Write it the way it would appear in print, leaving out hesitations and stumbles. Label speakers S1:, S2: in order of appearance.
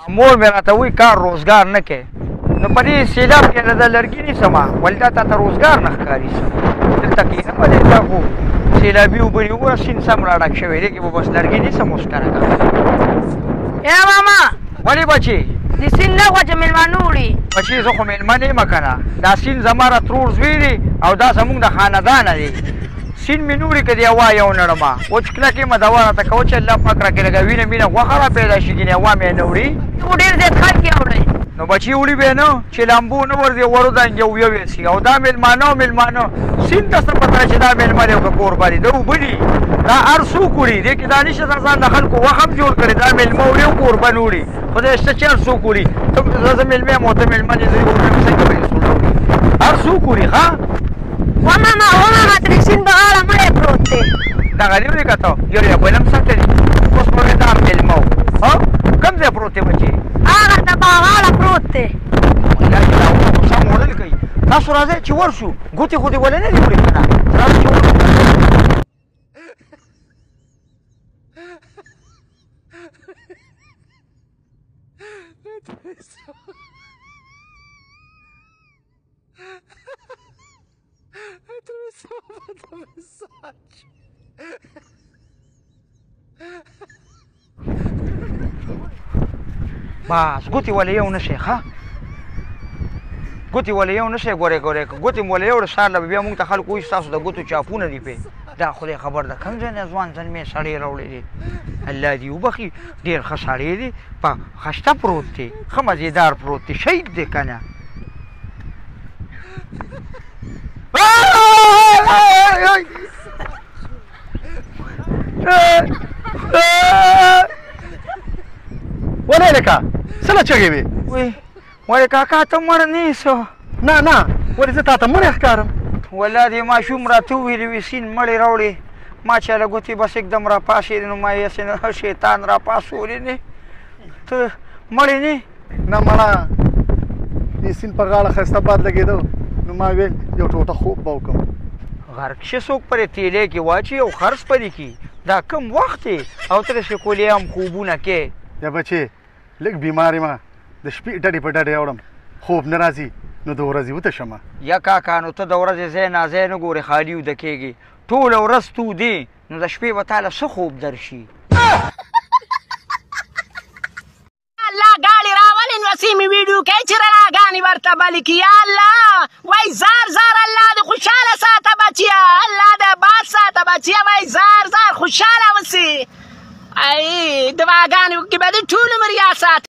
S1: مور مې راته وایي کار روزګار نه کوې نو په دې سیلاب کې نه د لرګي نیسمه ولې دا تا ته روزګار نه ښکاري څه دلته کښېنم دلته خو سیلابي اوبه دي وګوره سیند سم راډک شوی دی کې به بس لرګي نیسم اوس که نه
S2: یا ماما
S1: ولې بچې
S2: د سیند نه غوښه مېلمانه وړي
S1: بچې زه خو مېلمه نه یم که نه دا سیند زما را ترور زوی دی او دا زمونږ د خاندانه دی سیند مې نه وړي که د هوا یو نړمه وچ کلک یم دوا راته کوه چې الله پاک راکې لږه وینه مینه غوښه را پیدا شي ګینې هوا مې نه وړي
S2: ته ډېر زیات خلک یې اورئ
S1: نو بچي وړي به نه چې لامبو نه ورځي ورو دانګې ویوې سي او دا مېلمانه او مېلمانه سیند ته څه پته چې دا مېلمه دی او که کوربه دی د اوبه دي دا هر څوک وړي دې کې دا نشته ځان د خلکو وخت هم جوړ کړي دا مېلمه وړي او کوربه نه وړي خدای شته چې هر څوک وړي ته زه مېلمه یم او ته مېلمه دې زه وړم څنګه به یې وړي هر څوک وړي ښه
S2: وماما ترې سیند په غاړه مړی پروت دی
S1: دغه دې ولې کته یو یې بل هم ساتلی اوس به مې دا مېلمه و کوم ځای پروت دی بچې
S2: هغه د په غاړه پروت دی
S1: سم وړل کوي تاسو راځئ چې ورشو ګوتې خو دې ولې نه دي وړې که نه راځئ چې ورشو بس ګوتې ولې یو نه شي ښه ګوتې ولې یو نه شي ګورې ګوتې مو ولې یوړه سهار له به بیا مونږ ته خلک وایي ستاسو د ګوتو چاپونه دي پې دا خدای خبر ده کوم ځای نه ځوان ځنمې سړی راوړی دی الله دې وبخي ډېر ښه سړی دی په خشته پروت دی ښه مزېدار پروت دی شهید دی که نه
S3: ولې لکه څه له چغې وې
S1: ولې کاکا ته مړ نه یې
S3: نه ولې زه تا ته مړی ښکارم
S1: والله دې ماشوم راته وویلې وي سیند مړې راوړې ما چې هله ګوتې بس एकदम را پاسېدې نو ما یې هسې شیطان را پاسولې نه ته مړې نه
S3: نه مړه دې سیند په غاړه ښایسته باد لګېده نو ما ویل یو ټوټه خوب به وکړم
S1: غرق شي څوک پرې تیلې کې واچي او خرڅ پرې کړي دا کم وخت دی او ته رسې کولې هم خوبونه کې
S3: یا بچې لږ بیمار یم د شپې ډډې په ډډې اوړم خوب نه راځي نو د ورځې وتشمه
S1: یا کاکا نو ته د ورځې ځای ناځای نه ګورې خالي وده کېږي ټوله ورځ تودې نو د شپې به تاله څه خوب درشي
S2: الله ګاډي راولې نو سیمې ویډیو کوي چې رڼاګانې ورته بلې کړي یا الله وای زار الله دې خوشحاله ساته بچیه الله دې باد ساته بچیه وای زار خوشحاله اوسې ای دواګانې کې به دې ټول عمر یا ساته